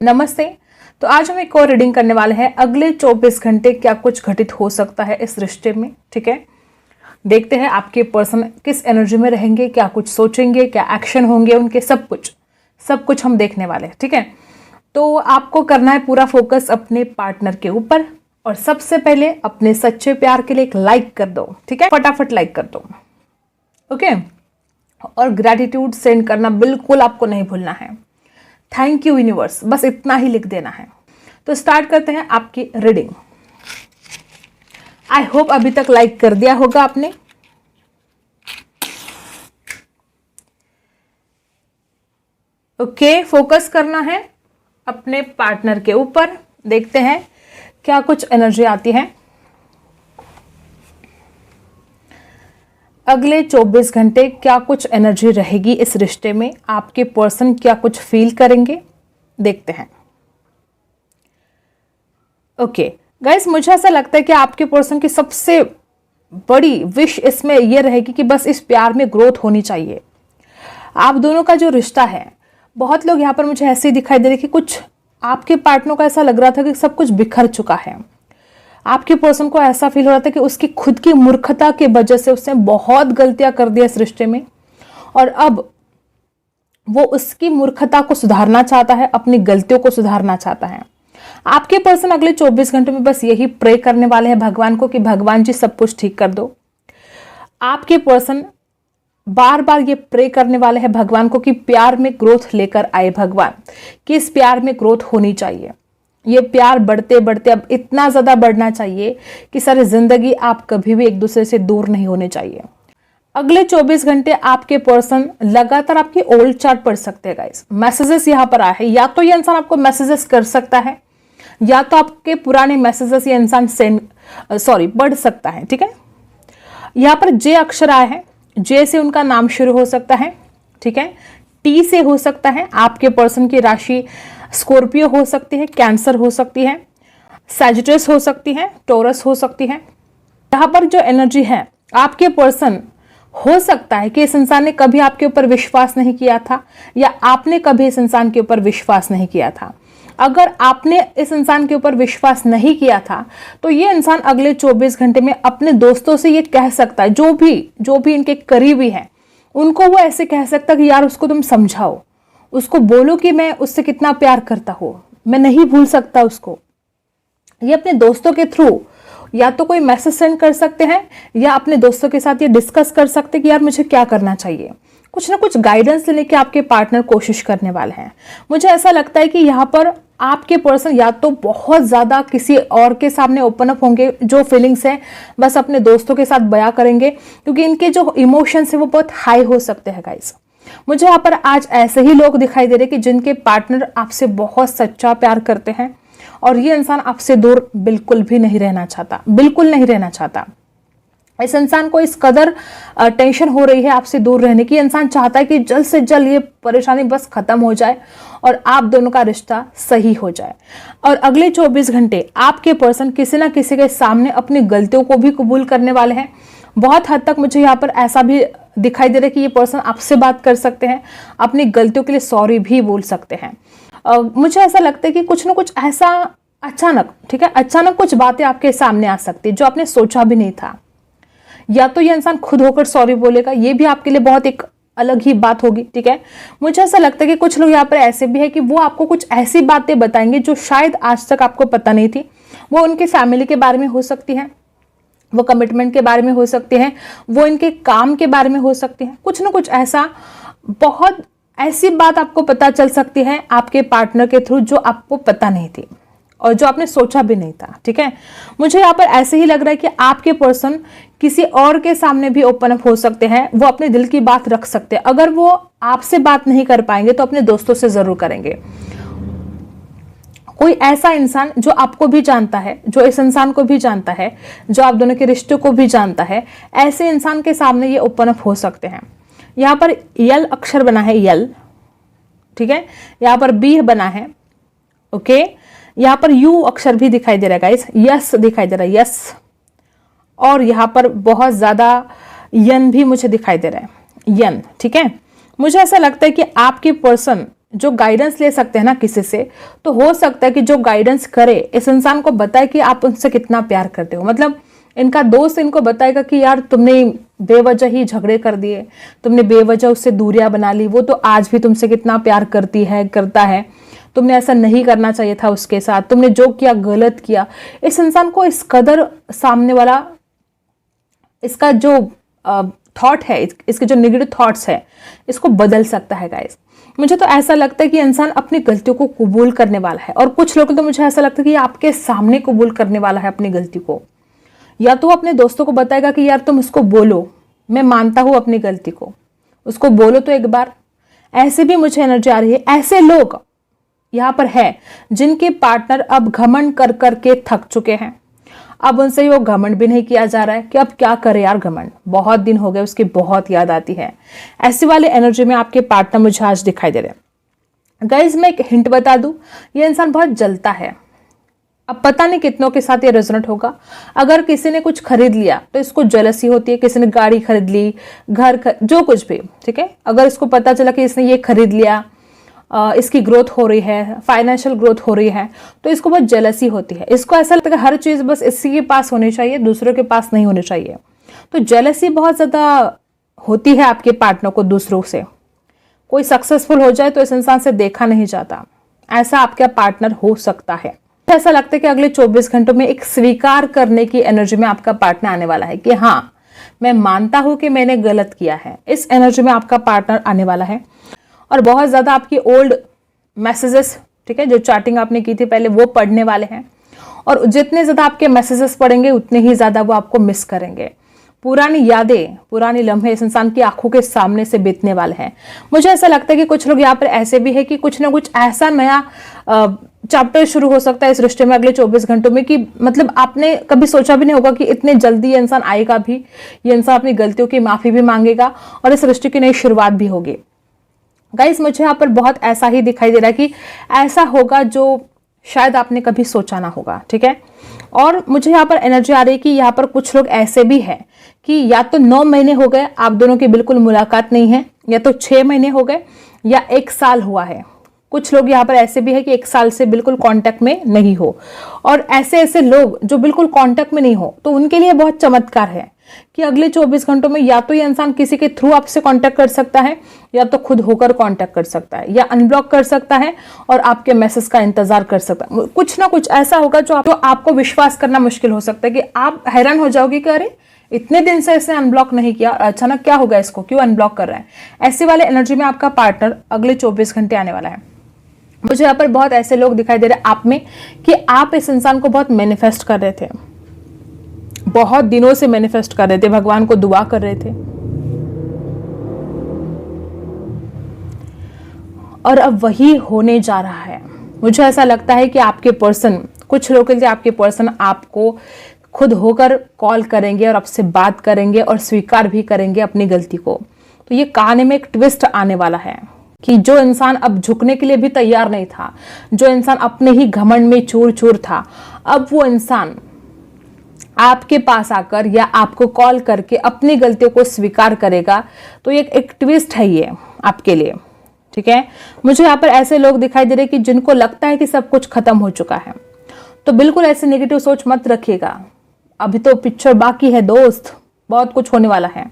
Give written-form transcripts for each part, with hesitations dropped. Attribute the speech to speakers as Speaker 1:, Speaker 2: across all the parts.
Speaker 1: नमस्ते। तो आज हम एक और रीडिंग करने वाले हैं। अगले 24 घंटे क्या कुछ घटित हो सकता है इस रिश्ते में। ठीक है, देखते हैं आपके पर्सन किस एनर्जी में रहेंगे, क्या कुछ सोचेंगे, क्या एक्शन होंगे उनके, सब कुछ हम देखने वाले हैं। ठीक है, तो आपको करना है पूरा फोकस अपने पार्टनर के ऊपर और सबसे पहले अपने सच्चे प्यार के लिए एक लाइक कर दो। ठीक है, फटाफट लाइक कर दो। ओके, और ग्रैटिट्यूड सेंड करना बिल्कुल आपको नहीं भूलना है। थैंक यू यूनिवर्स, बस इतना ही लिख देना है। तो स्टार्ट करते हैं आपकी रीडिंग। आई होप अभी तक लाइक कर दिया होगा आपने। ओके, फोकस करना है अपने पार्टनर के ऊपर। देखते हैं क्या कुछ एनर्जी आती है। अगले 24 घंटे क्या कुछ एनर्जी रहेगी इस रिश्ते में, आपके पर्सन क्या कुछ फील करेंगे, देखते हैं। ओके गाइस, मुझे ऐसा लगता है कि आपके पर्सन की सबसे बड़ी विश इसमें यह रहेगी कि बस इस प्यार में ग्रोथ होनी चाहिए। आप दोनों का जो रिश्ता है, बहुत लोग यहाँ पर मुझे ऐसे ही दिखाई दे रहे कि कुछ आपके पार्टनर को ऐसा लग रहा था कि सब कुछ बिखर चुका है। आपके पर्सन को ऐसा फील हो रहा था कि उसकी खुद की मूर्खता की वजह से उसने बहुत गलतियां कर दी इस रिश्ते में और अब वो उसकी मूर्खता को सुधारना चाहता है, अपनी गलतियों को सुधारना चाहता है। आपके पर्सन अगले 24 घंटे में बस यही प्रे करने वाले हैं भगवान को कि भगवान जी सब कुछ ठीक कर दो। आपके पर्सन बार बार ये प्रे करने वाले हैं भगवान को कि प्यार में ग्रोथ लेकर आए भगवान, कि इस प्यार में ग्रोथ होनी चाहिए। ये प्यार बढ़ते बढ़ते अब इतना ज्यादा बढ़ना चाहिए कि सारी जिंदगी आप कभी भी एक दूसरे से दूर नहीं होने चाहिए। अगले 24 घंटे आपके पर्सन लगातार आपकी ओल्ड चार्ट पढ़ सकते हैं गाइस। मैसेजेस यहाँ पर आए हैं, या तो ये इंसान आपको मैसेजेस कर सकता है या तो आपके पुराने मैसेजेस ये इंसान पढ़ सकता है। ठीक है, यहाँ पर जे अक्षर आए हैं, जे से उनका नाम शुरू हो सकता है। ठीक है, टी से हो सकता है। आपके पर्सन की राशि स्कॉर्पियो हो सकती है, कैंसर हो सकती है, सैजिटस हो सकती है, टॉरस हो सकती है। यहाँ पर जो एनर्जी है, आपके पर्सन हो सकता है कि इस इंसान ने कभी आपके ऊपर विश्वास नहीं किया था या आपने कभी इस इंसान के ऊपर विश्वास नहीं किया था। अगर आपने इस इंसान के ऊपर विश्वास नहीं किया था तो ये इंसान अगले 24 घंटे में अपने दोस्तों से ये कह सकता है, जो भी इनके करीबी हैं उनको वो ऐसे कह सकता कि यार उसको तुम समझाओ, उसको बोलो कि मैं उससे कितना प्यार करता हूं, मैं नहीं भूल सकता उसको। ये अपने दोस्तों के थ्रू या तो कोई मैसेज सेंड कर सकते हैं या अपने दोस्तों के साथ ये डिस्कस कर सकते हैं कि यार मुझे क्या करना चाहिए। कुछ ना कुछ गाइडेंस लेने की आपके पार्टनर कोशिश करने वाले हैं। मुझे ऐसा लगता है कि यहाँ पर आपके पर्सन या तो बहुत ज्यादा किसी और के सामने ओपन अप होंगे, जो फीलिंग्स हैं बस अपने दोस्तों के साथ बयां करेंगे, क्योंकि इनके जो इमोशंस है वो बहुत हाई हो सकते हैं गाइस। मुझे यहाँ पर आज ऐसे ही लोग दिखाई दे रहे कि जिनके पार्टनर आपसे बहुत सच्चा प्यार करते हैं और ये इंसान आपसे दूर बिल्कुल भी नहीं रहना चाहता, बिल्कुल नहीं रहना चाहता। इस इंसान को इस कदर टेंशन हो रही है आपसे दूर रहने की, इंसान चाहता है कि जल्द से जल्द ये परेशानी बस खत्म हो जाए और आप दोनों का रिश्ता सही हो जाए। और अगले 24 घंटे आपके पर्सन किसी ना किसी के सामने अपनी गलतियों को भी कबूल करने वाले हैं। बहुत हद तक मुझे यहाँ पर ऐसा भी दिखाई दे रहा है कि ये पर्सन आपसे बात कर सकते हैं, अपनी गलतियों के लिए सॉरी भी बोल सकते हैं। मुझे ऐसा लगता है कि कुछ ना कुछ ऐसा अचानक, ठीक है, अचानक कुछ बातें आपके सामने आ सकती है जो आपने सोचा भी नहीं था। या तो ये इंसान खुद होकर सॉरी बोलेगा, ये भी आपके लिए बहुत एक अलग ही बात होगी। ठीक है, मुझे ऐसा लगता है कि कुछ लोग यहाँ पर ऐसे भी है कि वो आपको कुछ ऐसी बातें बताएंगे जो शायद आज तक आपको पता नहीं थी। वो उनके फैमिली के बारे में हो सकती है, वो कमिटमेंट के बारे में हो सकते हैं, वो इनके काम के बारे में हो सकती है। कुछ ना कुछ ऐसा, बहुत ऐसी बात आपको पता चल सकती है आपके पार्टनर के थ्रू जो आपको पता नहीं थी और जो आपने सोचा भी नहीं था। ठीक है, मुझे यहाँ पर ऐसे ही लग रहा है कि आपके पर्सन किसी और के सामने भी ओपन अप हो सकते हैं, वो अपने दिल की बात रख सकते हैं। अगर वो आपसे बात नहीं कर पाएंगे तो अपने दोस्तों से जरूर करेंगे। कोई ऐसा इंसान जो आपको भी जानता है, जो इस इंसान को भी जानता है, जो आप दोनों के रिश्ते को भी जानता है, ऐसे इंसान के सामने ये ओपन अप हो सकते हैं। यहाँ पर यल अक्षर बना है, यल, ठीक है, यहाँ पर बी बना है। ओके, यहाँ पर यू अक्षर भी दिखाई दे रहा है गाइस, यस दिखाई दे रहा है, यस। और यहाँ पर बहुत ज्यादा यन भी मुझे दिखाई दे रहा है, यन। ठीक है, मुझे ऐसा लगता है कि आपके पर्सन जो गाइडेंस ले सकते हैं ना किसी से, तो हो सकता है कि जो गाइडेंस करे इस इंसान को बताए कि आप उनसे कितना प्यार करते हो। मतलब इनका दोस्त इनको बताएगा कि यार तुमने बेवजह ही झगड़े कर दिए, तुमने बेवजह उससे दूरियां बना ली, वो तो आज भी तुमसे कितना प्यार करता है, तुमने ऐसा नहीं करना चाहिए था उसके साथ, तुमने जो किया गलत किया। इस इंसान को इस कदर सामने वाला, इसका जो थॉट है, इसके जो नेगेटिव थॉट्स है, इसको बदल सकता है गाइस। मुझे तो ऐसा लगता है कि इंसान अपनी गलतियों को कबूल करने वाला है, और कुछ लोग तो मुझे ऐसा लगता है कि आपके सामने कबूल करने वाला है अपनी गलती को। या तो अपने दोस्तों को बताएगा कि यार तुम उसको बोलो, मैं मानता हूं अपनी गलती को, उसको बोलो तो एक बार। ऐसे भी मुझे एनर्जी आ रही है, ऐसे लोग यहां पर है जिनके पार्टनर अब घमंड कर करके थक चुके हैं। अब उनसे वो घमंड भी नहीं किया जा रहा है कि अब क्या करे यार, घमंड बहुत दिन हो गए, उसकी बहुत याद आती है। ऐसी वाले एनर्जी में आपके पार्टनर मुझे आज दिखाई दे रहे हैं। गाइज मैं एक हिंट बता दूं, ये इंसान बहुत जलता है। अब पता नहीं कितनों के साथ ये रेजोनेट होगा। अगर किसी ने कुछ खरीद लिया तो इसको जेलसी होती है, किसी ने गाड़ी खरीद ली, जो कुछ भी, ठीक है। अगर इसको पता चला कि इसने ये खरीद लिया, इसकी ग्रोथ हो रही है, फाइनेंशियल ग्रोथ हो रही है, तो इसको बहुत जेलसी होती है। इसको ऐसा लगता है कि हर चीज बस इसी के पास होनी चाहिए, दूसरों के पास नहीं होनी चाहिए। तो जेलसी बहुत ज्यादा होती है आपके पार्टनर को दूसरों से। कोई सक्सेसफुल हो जाए तो इस इंसान से देखा नहीं जाता, ऐसा आपका पार्टनर हो सकता है। ऐसा लगता है कि अगले 24 घंटों में एक स्वीकार करने की एनर्जी में आपका पार्टनर आने वाला है कि हाँ, मैं मानता हूं कि मैंने गलत किया है। इस एनर्जी में आपका पार्टनर आने वाला है। और बहुत ज्यादा आपकी ओल्ड मैसेजेस, ठीक है, जो चैटिंग आपने की थी पहले, वो पढ़ने वाले हैं। और जितने ज्यादा आपके मैसेजेस पढ़ेंगे उतने ही ज्यादा वो आपको मिस करेंगे। पुरानी यादें, पुरानी लम्हे इस इंसान की आंखों के सामने से बीतने वाले हैं। मुझे ऐसा लगता है कि कुछ लोग यहाँ पर ऐसे भी है कि कुछ ना कुछ ऐसा नया चैप्टर शुरू हो सकता है इस रिश्ते में अगले 24 घंटों में, कि मतलब आपने कभी सोचा भी नहीं होगा कि इतने जल्दी ये इंसान आएगा भी, ये इंसान अपनी गलतियों की माफी भी मांगेगा और इस रिश्ते की नई शुरुआत भी होगी। गाइस मुझे यहाँ पर बहुत ऐसा ही दिखाई दे रहा है कि ऐसा होगा जो शायद आपने कभी सोचा ना होगा, ठीक है। और मुझे यहाँ पर एनर्जी आ रही है कि यहाँ पर कुछ लोग ऐसे भी हैं कि या तो 9 महीने हो गए आप दोनों की बिल्कुल मुलाकात नहीं है, या तो 6 महीने हो गए, या 1 साल हुआ है। कुछ लोग यहाँ पर ऐसे भी है कि 1 साल से बिल्कुल कांटेक्ट में नहीं हो। और ऐसे लोग जो बिल्कुल कांटेक्ट में नहीं हो, तो उनके लिए बहुत चमत्कार है कि अगले 24 घंटों में या तो ये इंसान किसी के थ्रू आपसे कांटेक्ट कर सकता है, या तो खुद होकर कांटेक्ट कर सकता है, या अनब्लॉक कर सकता है और आपके मैसेज का इंतजार कर सकता है। कुछ ना कुछ ऐसा होगा जो आपको विश्वास करना मुश्किल हो सकता है, कि आप हैरान हो जाओगे कि अरे इतने दिन से इसने अनब्लॉक नहीं किया, अचानक क्या होगा, इसको क्यों अनब्लॉक कर रहा है। ऐसे वाले एनर्जी में आपका पार्टनर अगले 24 घंटे आने वाला है। मुझे यहाँ पर बहुत ऐसे लोग दिखाई दे रहे हैं आप में कि आप इस इंसान को बहुत मैनिफेस्ट कर रहे थे, बहुत दिनों से मैनिफेस्ट कर रहे थे, भगवान को दुआ कर रहे थे, और अब वही होने जा रहा है। मुझे ऐसा लगता है कि आपके पर्सन, कुछ लोगों के लिए आपके पर्सन आपको खुद होकर कॉल करेंगे और आपसे बात करेंगे और स्वीकार भी करेंगे अपनी गलती को। तो ये कहानी में एक ट्विस्ट आने वाला है कि जो इंसान अब झुकने के लिए भी तैयार नहीं था, जो इंसान अपने ही घमंड में चूर चूर था, अब वो इंसान आपके पास आकर या आपको कॉल करके अपनी गलतियों को स्वीकार करेगा। तो ये एक ट्विस्ट है ये आपके लिए, ठीक है। मुझे यहाँ पर ऐसे लोग दिखाई दे रहे कि जिनको लगता है कि सब कुछ खत्म हो चुका है, तो बिल्कुल ऐसे नेगेटिव सोच मत रखिएगा। अभी तो पिक्चर बाकी है दोस्त, बहुत कुछ होने वाला है।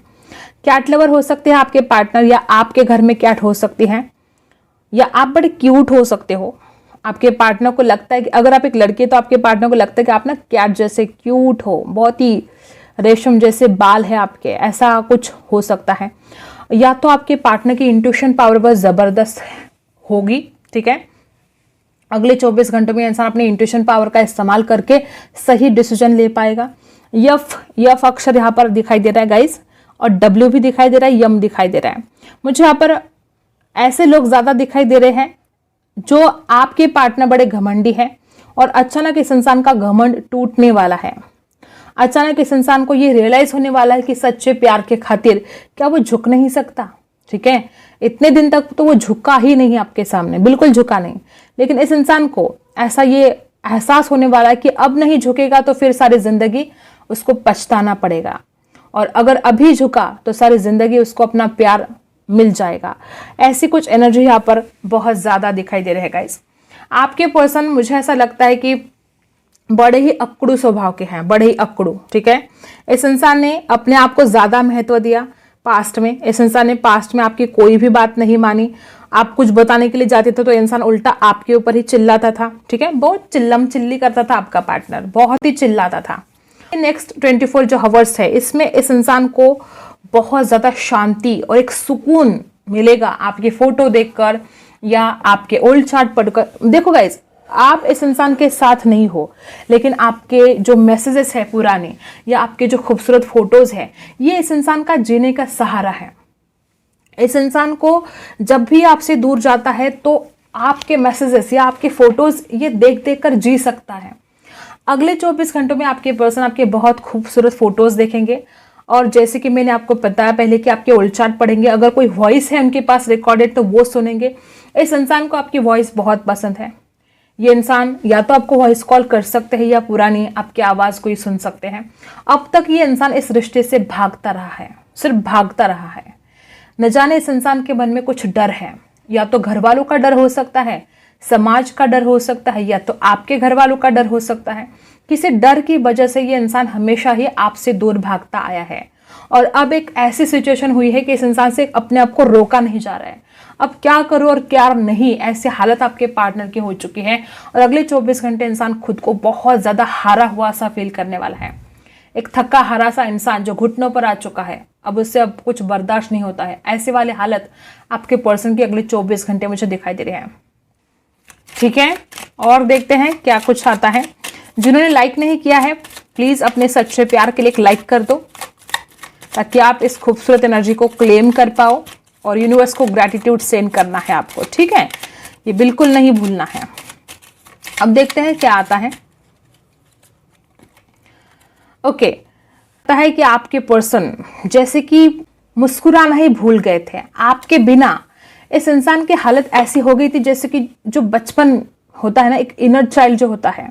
Speaker 1: कैट लवर हो सकते हैं आपके पार्टनर, या आपके घर में कैट हो सकती है, या आप बड़े क्यूट हो सकते हो। आपके पार्टनर को लगता है कि अगर आप एक लड़के, तो आपके पार्टनर को लगता है कि आप ना कैट जैसे क्यूट हो, बहुत ही रेशम जैसे बाल है आपके, ऐसा कुछ हो सकता है। या तो आपके पार्टनर की इंट्यूशन पावर बहुत जबरदस्त होगी, ठीक है। अगले 24 घंटों में इंसान अपनी इंट्यूशन पावर का इस्तेमाल करके सही डिसीजन ले पाएगा। यफ अक्षर यहाँ पर दिखाई दे रहा है गाइस, और डब्ल्यू भी दिखाई दे रहा है, यम दिखाई दे रहा है। मुझे यहाँ पर ऐसे लोग ज्यादा दिखाई दे रहे हैं जो आपके पार्टनर बड़े घमंडी हैं, और अचानक इस इंसान का घमंड टूटने वाला है। अचानक इस इंसान को ये रियलाइज होने वाला है कि सच्चे प्यार के खातिर क्या वो झुक नहीं सकता, ठीक है। इतने दिन तक तो वो झुका ही नहीं आपके सामने, बिल्कुल झुका नहीं, लेकिन इस इंसान को ऐसा ये एहसास होने वाला है कि अब नहीं झुकेगा तो फिर सारी जिंदगी उसको पछताना पड़ेगा, और अगर अभी झुका तो सारी जिंदगी उसको अपना प्यार मिल जाएगा। ऐसी कुछ एनर्जी यहाँ पर बहुत ज़्यादा दिखाई दे रहे हैं गाइस। आपके पर्सन, मुझे ऐसा लगता है कि बड़े ही अकड़ू स्वभाव के हैं, बड़े ही अकड़ू, ठीक है। इस इंसान ने अपने आप को ज़्यादा महत्व दिया पास्ट में। इस इंसान ने पास्ट में आपकी कोई भी बात नहीं मानी। आप कुछ बताने के लिए जाते थे तो इंसान उल्टा आपके ऊपर ही चिल्लाता था, ठीक है। बहुत चिल्लम चिल्ली करता था आपका पार्टनर, बहुत ही चिल्लाता था। नेक्स्ट 24 जो हवर्स है, इसमें इस इंसान को बहुत ज़्यादा शांति और एक सुकून मिलेगा आपकी फोटो देखकर या आपके ओल्ड चार्ट पढ़कर। देखो गाइज, आप इस इंसान के साथ नहीं हो, लेकिन आपके जो मैसेजेस है पुराने या आपके जो खूबसूरत फोटोज है, ये इस इंसान का जीने का सहारा है। इस इंसान को जब भी आपसे दूर जाता है तो आपके मैसेजेस या आपके फोटोज ये देख देख कर जी सकता है। अगले 24 घंटों में आपके पर्सन आपके बहुत खूबसूरत फोटोज देखेंगे, और जैसे कि मैंने आपको बताया पहले कि आपके ओल्ड चार्ट पढ़ेंगे, अगर कोई वॉइस है उनके पास रिकॉर्डेड तो वो सुनेंगे। इस इंसान को आपकी वॉइस बहुत पसंद है। ये इंसान या तो आपको वॉइस कॉल कर सकते हैं या पुरानी आपकी आवाज़ को ही सुन सकते हैं। अब तक ये इंसान इस रिश्ते से भागता रहा है, सिर्फ भागता रहा है। न जाने इस इंसान के मन में कुछ डर है, या तो घर वालों का डर हो सकता है, समाज का डर हो सकता है, या तो आपके घर वालों का डर हो सकता है। किसी डर की वजह से ये इंसान हमेशा ही आपसे दूर भागता आया है, और अब एक ऐसी सिचुएशन हुई है कि इस इंसान से अपने आप को रोका नहीं जा रहा है। अब क्या करो और क्या नहीं, ऐसी हालत आपके पार्टनर की हो चुकी है, और अगले 24 घंटे इंसान खुद को बहुत ज़्यादा हारा हुआ सा फील करने वाला है। एक थका हारा सा इंसान जो घुटनों पर आ चुका है, अब उससे अब कुछ बर्दाश्त नहीं होता है। ऐसे वाले हालत आपके पर्सन की अगले 24 घंटे मुझे दिखाई दे रहे हैं, ठीक है। और देखते हैं क्या कुछ आता है। जिन्होंने लाइक नहीं किया है, प्लीज़ अपने सच्चे प्यार के लिए एक लाइक कर दो, ताकि आप इस खूबसूरत एनर्जी को क्लेम कर पाओ, और यूनिवर्स को ग्रैटिट्यूड सेंड करना है आपको, ठीक है। ये बिल्कुल नहीं भूलना है। अब देखते हैं क्या आता है। ओके, लगता है कि आपके पर्सन जैसे कि मुस्कुराना ही भूल गए थे। आपके बिना इस इंसान की हालत ऐसी हो गई थी जैसे कि जो बचपन होता है ना, एक इनर चाइल्ड जो होता है,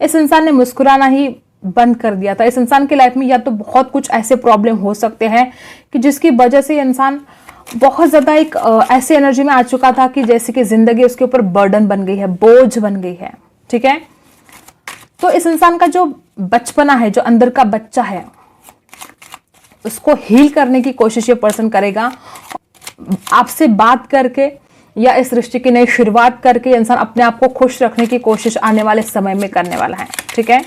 Speaker 1: इस इंसान ने मुस्कुराना ही बंद कर दिया था। इस इंसान की लाइफ में या तो बहुत कुछ ऐसे प्रॉब्लम हो सकते हैं कि जिसकी वजह से इंसान बहुत ज़्यादा एक ऐसी एनर्जी में आ चुका था कि जैसे कि जिंदगी उसके ऊपर बर्डन बन गई है, बोझ बन गई है, ठीक है। तो इस इंसान का जो बचपना है, जो अंदर का बच्चा है, उसको हील करने की कोशिश ये पर्सन करेगा। आपसे बात करके या इस रिश्ते की नई शुरुआत करके इंसान अपने आप को खुश रखने की कोशिश आने वाले समय में करने वाला है, ठीक है।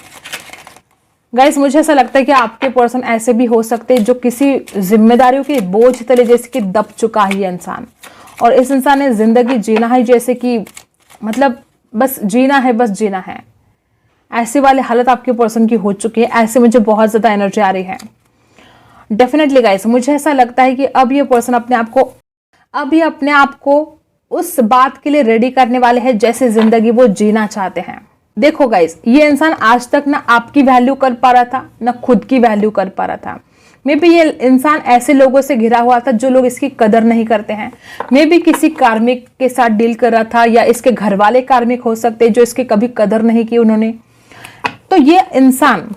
Speaker 1: गाइस, मुझे ऐसा लगता है कि आपके पर्सन ऐसे भी हो सकते हैं जो किसी जिम्मेदारियों के बोझ तले जैसे कि दब चुका है ये इंसान, और इस इंसान ने जिंदगी जीना है जैसे कि मतलब बस जीना है, बस जीना है। ऐसे वाले हालत आपके पर्सन की हो चुकी है। ऐसे मुझे बहुत ज़्यादा एनर्जी आ रही है। डेफिनेटली गाइस, मुझे ऐसा लगता है कि अब ये पर्सन अपने आप को उस बात के लिए रेडी करने वाले हैं जैसे जिंदगी वो जीना चाहते हैं। देखो गाइस, ये इंसान आज तक ना आपकी वैल्यू कर पा रहा था, ना खुद की वैल्यू कर पा रहा था। मे बी ये इंसान ऐसे लोगों से घिरा हुआ था जो लोग इसकी कदर नहीं करते हैं। मे बी किसी कार्मिक के साथ डील कर रहा था, या इसके घर वाले कार्मिक हो सकते हैं जो इसकी कभी कदर नहीं की उन्होंने। तो ये इंसान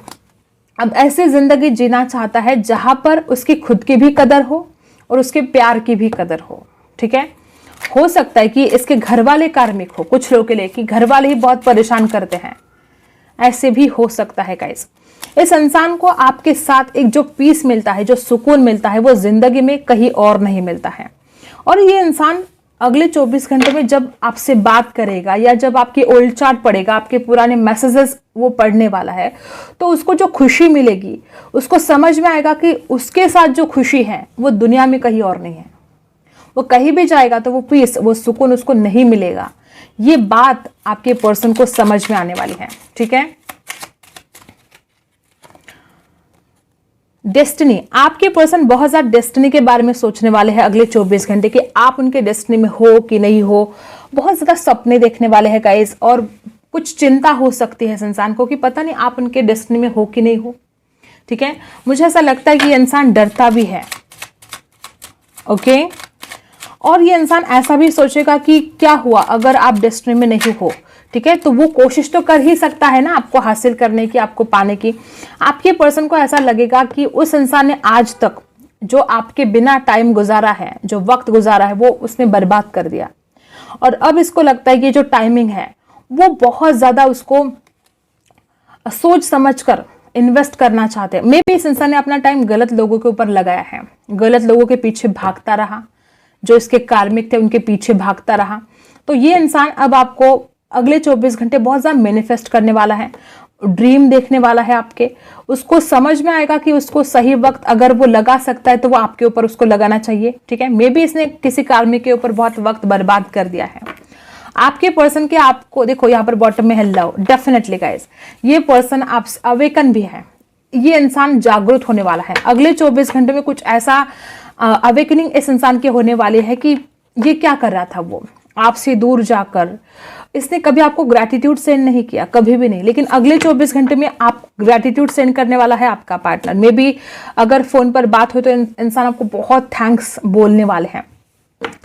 Speaker 1: अब ऐसे जिंदगी जीना चाहता है जहां पर उसकी खुद की भी कदर हो और उसके प्यार की भी कदर हो, ठीक है। हो सकता है कि इसके घर वाले कार्मिक हो, कुछ लोगों के लिए कि घर वाले ही बहुत परेशान करते हैं, ऐसे भी हो सकता है गाइस। इस इंसान को आपके साथ एक जो पीस मिलता है, जो सुकून मिलता है, वो जिंदगी में कहीं और नहीं मिलता है। और ये इंसान अगले 24 घंटे में जब आपसे बात करेगा या जब आपकी ओल्ड चार्ट पढ़ेगा, आपके पुराने मैसेजेस वो पढ़ने वाला है, तो उसको जो खुशी मिलेगी, उसको समझ में आएगा कि उसके साथ जो खुशी है वो दुनिया में कहीं और नहीं है। वो कहीं भी जाएगा तो वो पीस, वो सुकून उसको नहीं मिलेगा। ये बात आपके पर्सन को समझ में आने वाली है, ठीक है। डेस्टिनी, आपके पर्सन बहुत ज्यादा डेस्टिनी के बारे में सोचने वाले हैं अगले 24 घंटे कि आप उनके डेस्टिनी में हो कि नहीं हो। बहुत ज्यादा सपने देखने वाले हैं गाइस, और कुछ चिंता हो सकती है इस इंसान को कि पता नहीं आप उनके डेस्टिनी में हो कि नहीं हो, ठीक है। मुझे ऐसा लगता है कि ये इंसान डरता भी है, ओके। और ये इंसान ऐसा भी सोचेगा कि क्या हुआ अगर आप डेस्टिनी में नहीं हो, ठीक है। तो वो कोशिश तो कर ही सकता है ना आपको हासिल करने की, आपको पाने की। आपके पर्सन को ऐसा लगेगा कि उस इंसान ने आज तक जो आपके बिना टाइम गुजारा है, जो वक्त गुजारा है, वो उसने बर्बाद कर दिया। और अब इसको लगता है कि जो टाइमिंग है वो बहुत ज्यादा उसको सोच समझकर इन्वेस्ट करना चाहते हैं। मे बी इस इंसान ने अपना टाइम गलत लोगों के ऊपर लगाया है, गलत लोगों के पीछे भागता रहा, जो इसके कार्मिक थे उनके पीछे भागता रहा। तो ये इंसान अब आपको अगले 24 घंटे बहुत ज्यादा मैनिफेस्ट करने वाला है, ड्रीम देखने वाला है आपके। उसको समझ में आएगा कि उसको सही वक्त अगर वो लगा सकता है तो वो आपके ऊपर उसको लगाना चाहिए, ठीक है। मे बी इसने किसी कार्मिक के ऊपर बहुत वक्त बर्बाद कर दिया है। आपके पर्सन के आपको देखो यहाँ पर बॉटम में है लव। डेफिनेटली गाइस, ये पर्सन आप अवेकन भी है, ये इंसान जागरूक होने वाला है। अगले 24 घंटे में कुछ ऐसा अवेकनिंग इस इंसान के होने वाली है कि ये क्या कर रहा था, वो आपसे दूर जाकर इसने कभी आपको ग्रैटिट्यूड सेंड नहीं किया, कभी भी नहीं, लेकिन अगले 24 घंटे में आप ग्रैटिट्यूड सेंड करने वाला है आपका पार्टनर। मे बी अगर फोन पर बात हो तो इंसान आपको बहुत थैंक्स बोलने वाले हैं।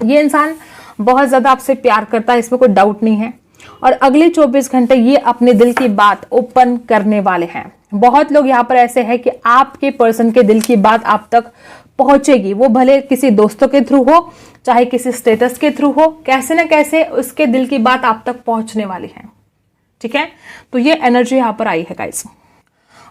Speaker 1: ये इंसान बहुत ज्यादा आपसे प्यार करता है, इसमें कोई डाउट नहीं है। और अगले 24 घंटे ये अपने दिल की बात ओपन करने वाले हैं। बहुत लोग यहाँ पर ऐसे हैं कि आपके पर्सन के दिल की बात आप तक पहुंचेगी, वो भले किसी दोस्तों के थ्रू हो, चाहे किसी स्टेटस के थ्रू हो, कैसे ना कैसे उसके दिल की बात आप तक पहुंचने वाली है, ठीक है। तो ये एनर्जी यहाँ पर आई है गाइस,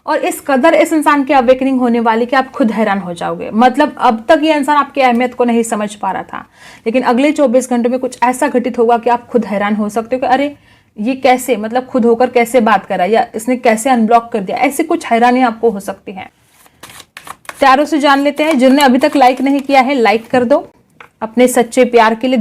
Speaker 1: और इस कदर इस इंसान की अवेकनिंग होने वाली कि आप खुद हैरान हो जाओगे। मतलब अब तक ये इंसान आपकी अहमियत को नहीं समझ पा रहा था, लेकिन अगले 24 घंटों में कुछ ऐसा घटित होगा कि आप खुद हैरान हो सकते हो कि अरे ये कैसे, मतलब खुद होकर कैसे बात करा, या इसने कैसे अनब्लॉक कर दिया। ऐसी कुछ हैरानी आपको हो सकती है। टैरो से जान लेते हैं। जिन्होंने अभी तक लाइक नहीं किया है, लाइक कर दो अपने सच्चे प्यार के लिए।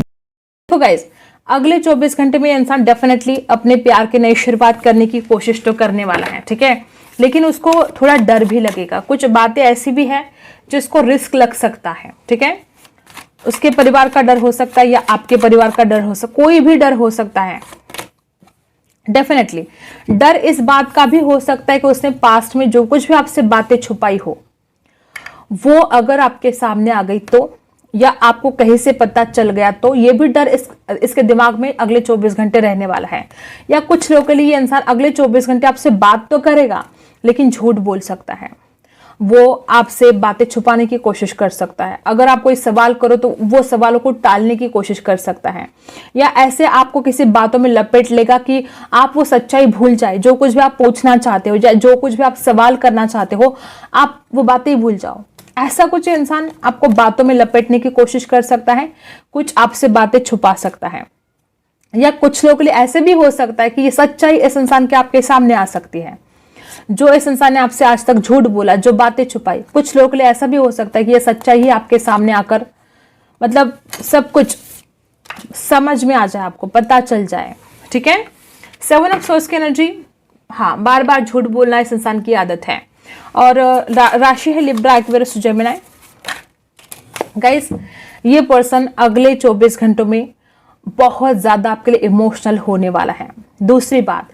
Speaker 1: तो गाइस, अगले 24 घंटे में इंसान डेफिनेटली अपने प्यार की नई शुरुआत करने की कोशिश तो करने वाला है, ठीक है, लेकिन उसको थोड़ा डर भी लगेगा। कुछ बातें ऐसी भी है जिसको रिस्क लग सकता है, ठीक है। उसके परिवार का डर हो सकता है, या आपके परिवार का डर हो सकता, कोई भी डर हो सकता है। डेफिनेटली डर इस बात का भी हो सकता है कि उसने पास्ट में जो कुछ भी आपसे बातें छुपाई हो, वो अगर आपके सामने आ गई तो, या आपको कहीं से पता चल गया तो, ये भी डर इसके दिमाग में अगले 24 घंटे रहने वाला है। या कुछ लोगों के लिए ये इंसान अगले 24 घंटे आपसे बात तो करेगा लेकिन झूठ बोल सकता है, वो आपसे बातें छुपाने की कोशिश कर सकता है। अगर आप कोई सवाल करो तो वो सवालों को टालने की कोशिश कर सकता है, या ऐसे आपको किसी बातों में लपेट लेगा कि आप वो सच्चाई भूल जाए। जो कुछ भी आप पूछना चाहते हो, या जो कुछ भी आप सवाल करना चाहते हो, आप वो बातें ही भूल जाओ। ऐसा कुछ इंसान आपको बातों में लपेटने की कोशिश कर सकता है, कुछ आपसे बातें छुपा सकता है। या कुछ लोगों के लिए ऐसे भी हो सकता है कि ये सच्चाई इस इंसान के आपके सामने आ सकती है, जो इस इंसान ने आपसे आज तक झूठ बोला, जो बातें छुपाई। कुछ लोगों के लिए ऐसा भी हो सकता है कि ये सच्चाई ही आपके सामने आकर मतलब सब कुछ समझ में आ जाए, आपको पता चल जाए, ठीक है। 7 ऑफ सोर्स की एनर्जी, हाँ, बार बार झूठ बोलना इस इंसान की आदत है। और राशि है लिब्रा, एक्वेरियस, जेमिनी। गाइस, ये पर्सन अगले 24 घंटों में बहुत ज्यादा आपके लिए इमोशनल होने वाला है। दूसरी बात,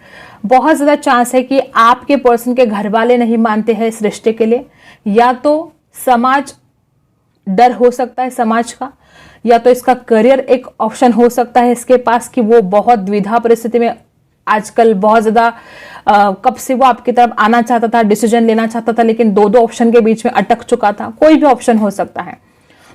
Speaker 1: बहुत ज्यादा चांस है कि आपके पर्सन के घर वाले नहीं मानते हैं इस रिश्ते के लिए, या तो समाज डर हो सकता है समाज का, या तो इसका करियर एक ऑप्शन हो सकता है इसके पास कि वो बहुत द्विधा परिस्थिति में आजकल बहुत ज्यादा कब से वो आपकी तरफ आना चाहता था, डिसीजन लेना चाहता था, लेकिन दो ऑप्शन के बीच में अटक चुका था। कोई भी ऑप्शन हो सकता है।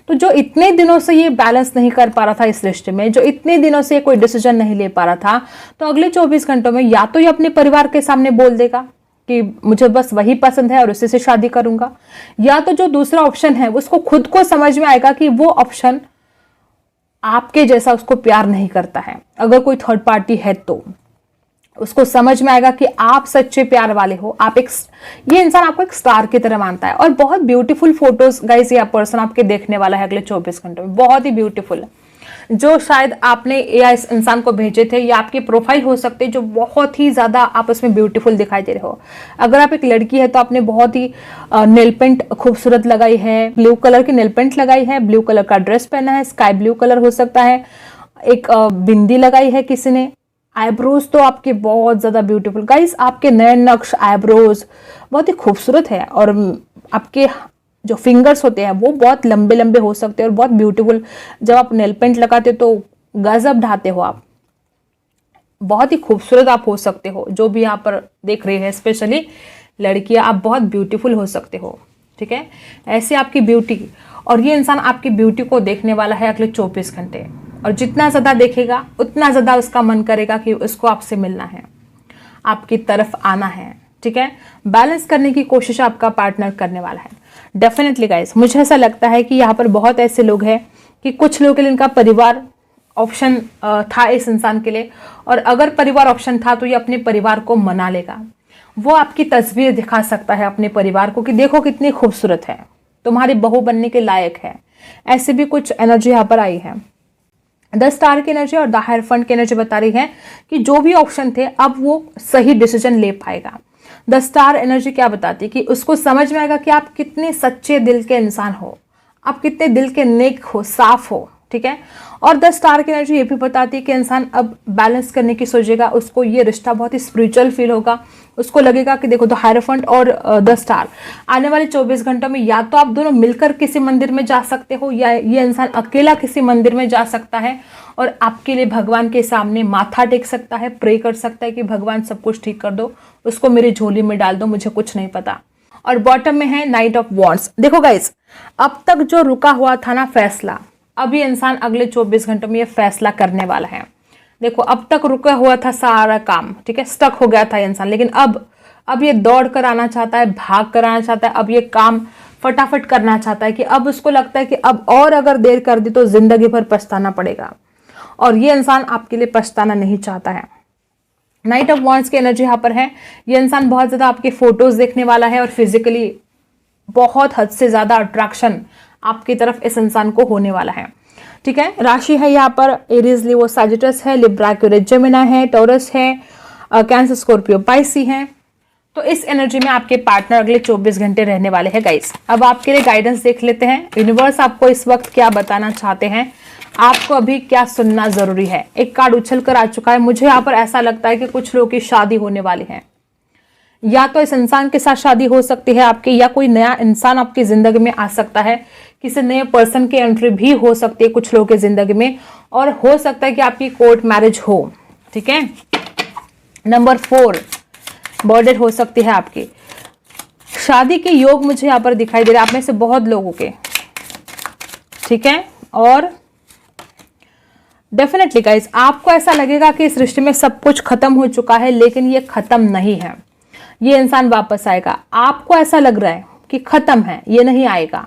Speaker 1: तो जो इतने दिनों से ये बैलेंस नहीं कर पा रहा था इस रिश्ते में, जो इतने दिनों से कोई डिसीजन नहीं ले पा रहा था, तो अगले 24 घंटों में या तो ये अपने परिवार के सामने बोल देगा कि मुझे बस वही पसंद है और उसी से शादी करूंगा, या तो जो दूसरा ऑप्शन है उसको खुद को समझ में आएगा कि वो ऑप्शन आपके जैसा उसको प्यार नहीं करता है। अगर कोई थर्ड पार्टी है तो उसको समझ में आएगा कि आप सच्चे प्यार वाले हो, आप ये इंसान आपको एक स्टार की तरह मानता है। और बहुत ब्यूटीफुल फोटोज गाइस ये पर्सन आपके देखने वाला है अगले 24 घंटों में, बहुत ही ब्यूटीफुल, जो शायद आपने या इस इंसान को भेजे थे, या आपकी प्रोफाइल हो सकते जो बहुत ही ज्यादा आप उसमें ब्यूटीफुल दिखाई दे रहे हो। अगर आप एक लड़की है तो आपने बहुत ही नेल पेंट खूबसूरत लगाई है, ब्लू कलर की नेल पेंट लगाई है, ब्लू कलर का ड्रेस पहना है, स्काई ब्लू कलर हो सकता है, एक बिंदी लगाई है किसी ने, आईब्रोज तो आपके बहुत ज्यादा ब्यूटीफुल। गाइस, आपके नयन नक्श, आईब्रोज बहुत ही खूबसूरत है, और आपके जो फिंगर्स होते हैं वो बहुत लंबे लंबे हो सकते हैं और बहुत ब्यूटीफुल। जब आप नेल पेंट लगाते हो तो गजब ढाते हो आप, बहुत ही खूबसूरत आप हो सकते हो। जो भी यहाँ पर देख रहे हैं, स्पेशली लड़कियां, आप बहुत ब्यूटीफुल हो सकते हो, ठीक है, ऐसे आपकी ब्यूटी, और ये इंसान आपकी ब्यूटी को देखने वाला है अगले 24 घंटे, और जितना ज़्यादा देखेगा उतना ज़्यादा उसका मन करेगा कि उसको आपसे मिलना है, आपकी तरफ आना है, ठीक है। बैलेंस करने की कोशिश आपका पार्टनर करने वाला है डेफिनेटली गाइस। मुझे ऐसा लगता है कि यहाँ पर बहुत ऐसे लोग हैं कि कुछ लोगों के लिए इनका परिवार ऑप्शन था इस इंसान के लिए, और अगर परिवार ऑप्शन था तो ये अपने परिवार को मना लेगा। वो आपकी तस्वीर दिखा सकता है अपने परिवार को कि देखो कितनी खूबसूरत है, तुम्हारी बहू बनने के लायक है। ऐसे भी कुछ एनर्जी यहाँ पर आई है। 10 स्टार की एनर्जी और द हायरफंट की एनर्जी बता रही है कि जो भी ऑप्शन थे अब वो सही डिसीजन ले पाएगा। 10 स्टार एनर्जी क्या बताती है कि उसको समझ में आएगा कि आप कितने सच्चे दिल के इंसान हो, आप कितने दिल के नेक हो, साफ हो, ठीक है। और 10 स्टार की एनर्जी ये भी बताती है कि इंसान अब बैलेंस करने की सोचेगा, उसको ये रिश्ता बहुत ही स्पिरिचुअल फील होगा, उसको लगेगा कि देखो द हायरफंट और 10 स्टार आने वाले 24 घंटों में या तो आप दोनों मिलकर किसी मंदिर में जा सकते हो, या ये इंसान अकेला किसी मंदिर में जा सकता है और आपके लिए भगवान के सामने माथा टेक सकता है, प्रे कर सकता है कि भगवान सब कुछ ठीक कर दो, उसको मेरी झोली में डाल दो, मुझे कुछ नहीं पता। और बॉटम में है नाइट ऑफ वॉन्ड्स। देखो गाइस, अब तक जो रुका हुआ था ना फैसला, अब ये इंसान अगले 24 घंटों में ये फैसला करने वाला है। देखो अब तक रुका हुआ था सारा काम, ठीक है, स्टक हो गया था इंसान, लेकिन अब ये दौड़ कर आना चाहता है, भाग कर आना चाहता है, अब ये काम फटाफट करना चाहता है कि अब उसको लगता है कि अब और अगर देर कर दी तो जिंदगी भर पछताना पड़ेगा, और ये इंसान आपके लिए पछताना नहीं चाहता है। नाइट ऑफ वॉन्ड्स की एनर्जी यहाँ पर है। ये इंसान बहुत ज़्यादा आपके फोटोज देखने वाला है और फिजिकली बहुत हद से ज़्यादा अट्रैक्शन आपकी तरफ इस इंसान को होने वाला है, ठीक है। राशि है यहाँ पर एरीज, लियो, सजिटस है, लिब्रा, एक्वेरियस, जेमिनी है, टॉरस है, कैंसर, स्कॉर्पियो, पाइसी है। तो इस एनर्जी में आपके पार्टनर अगले 24 घंटे रहने वाले हैं गाइस। अब आपके लिए गाइडेंस देख लेते हैं, यूनिवर्स आपको इस वक्त क्या बताना चाहते हैं, आपको अभी क्या सुनना जरूरी है। एक कार्ड उछल कर आ चुका है। मुझे यहाँ पर ऐसा लगता है कि कुछ लोगों की शादी होने वाली है, या तो इस इंसान के साथ शादी हो सकती है आपकी, या कोई नया इंसान आपकी जिंदगी में आ सकता है, किसी नए पर्सन की एंट्री भी हो सकती है कुछ लोगों की जिंदगी में, और हो सकता है कि आपकी कोर्ट मैरिज हो, ठीक है। नंबर 4 बर्थडे हो सकती है आपकी। शादी के योग मुझे यहाँ पर दिखाई दे रहे हैं आप में से बहुत लोगों के, ठीक है। और डेफिनेटली गाइस, आपको ऐसा लगेगा कि इस रिश्ते में सब कुछ खत्म हो चुका है, लेकिन ये खत्म नहीं है। ये इंसान वापस आएगा। आपको ऐसा लग रहा है कि खत्म है, ये नहीं आएगा,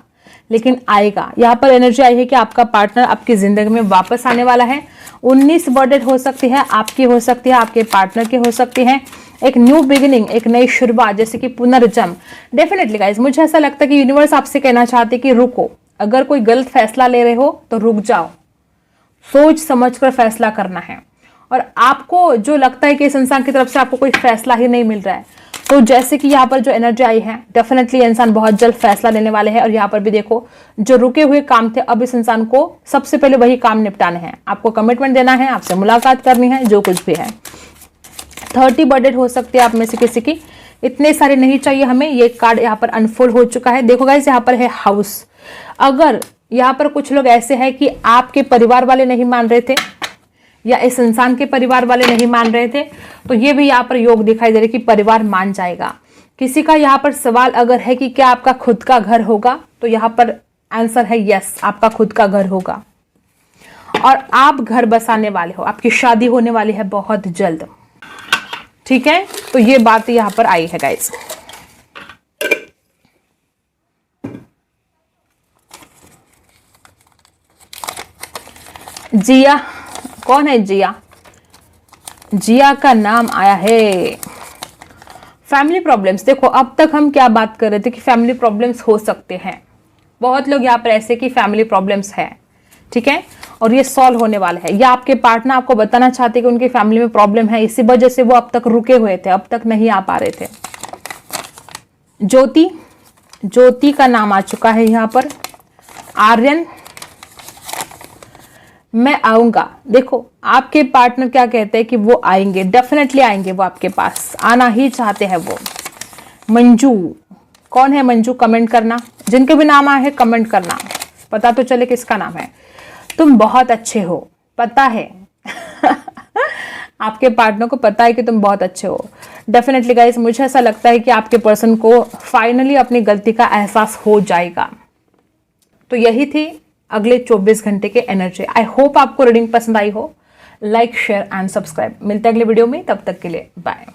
Speaker 1: लेकिन आएगा। यहाँ पर एनर्जी आई है कि आपका पार्टनर आपकी जिंदगी में वापस आने वाला है। 19 बर्थडे हो सकती है, आपकी हो सकती है, आपके पार्टनर की हो सकती है। एक न्यू बिगिनिंग, एक नई शुरुआत, जैसे कि पुनर्जन्म। डेफिनेटली गाइज, मुझे ऐसा लगता है कि यूनिवर्स आपसे कहना चाहते कि रुको, अगर कोई गलत फैसला ले रहे हो तो रुक जाओ, सोच समझ कर फैसला करना है। और आपको जो लगता है कि इस इंसान की तरफ से आपको कोई फैसला ही नहीं मिल रहा है, तो जैसे कि यहाँ पर जो एनर्जी आई है, डेफिनेटली इंसान बहुत जल्द फैसला लेने वाले हैं। और यहाँ पर भी देखो, जो रुके हुए काम थे, अब इस इंसान को सबसे पहले वही काम निपटाने हैं। आपको कमिटमेंट देना है, आपसे मुलाकात करनी है, जो कुछ भी है। 30 बर्थडे हो सकती है आप में से किसी की। इतने सारे नहीं चाहिए हमें। ये कार्ड यहाँ पर अनफोल्ड हो चुका है। देखो गाइस, यहाँ पर है हाउस। अगर यहाँ पर कुछ लोग ऐसे हैं कि आपके परिवार वाले नहीं मान रहे थे, या इस इंसान के परिवार वाले नहीं मान रहे थे, तो ये भी यहाँ पर योग दिखाई दे रहा है कि परिवार मान जाएगा। किसी का यहाँ पर सवाल अगर है कि क्या आपका खुद का घर होगा, तो यहाँ पर आंसर है यस, आपका खुद का घर होगा और आप घर बसाने वाले हो। आपकी शादी होने वाली है बहुत जल्द, ठीक है। तो ये बात यहाँ पर आई है गाइस। जिया, कौन है जिया? जिया का नाम आया है। Family problems. देखो, अब तक हम क्या बात कर रहे थे कि फैमिली प्रॉब्लम्स हो सकते हैं। बहुत लोग यहाँ पर ऐसे कि फैमिली प्रॉब्लम्स है, ठीक है, और ये सॉल्व होने वाला है। या आपके पार्टनर आपको बताना चाहते कि उनकी फैमिली में प्रॉब्लम है, इसी वजह से वो अब तक रुके हुए थे, अब तक नहीं आ पा रहे थे। ज्योति, ज्योति का नाम आ चुका है यहाँ पर। आर्यन, मैं आऊंगा। देखो, आपके पार्टनर क्या कहते हैं कि वो आएंगे, डेफिनेटली आएंगे, वो आपके पास आना ही चाहते हैं वो। मंजू, कौन है मंजू? कमेंट करना, जिनके भी नाम आए हैं कमेंट करना, पता तो चले किसका नाम है। तुम बहुत अच्छे हो, पता है। आपके पार्टनर को पता है कि तुम बहुत अच्छे हो। डेफिनेटली गाइस, मुझे ऐसा लगता है कि आपके पर्सन को फाइनली अपनी गलती का एहसास हो जाएगा। तो यही थी अगले 24 घंटे के एनर्जी। आई होप आपको रीडिंग पसंद आई हो। Like, share and subscribe. मिलते हैं अगले वीडियो में, तब तक के लिए बाय।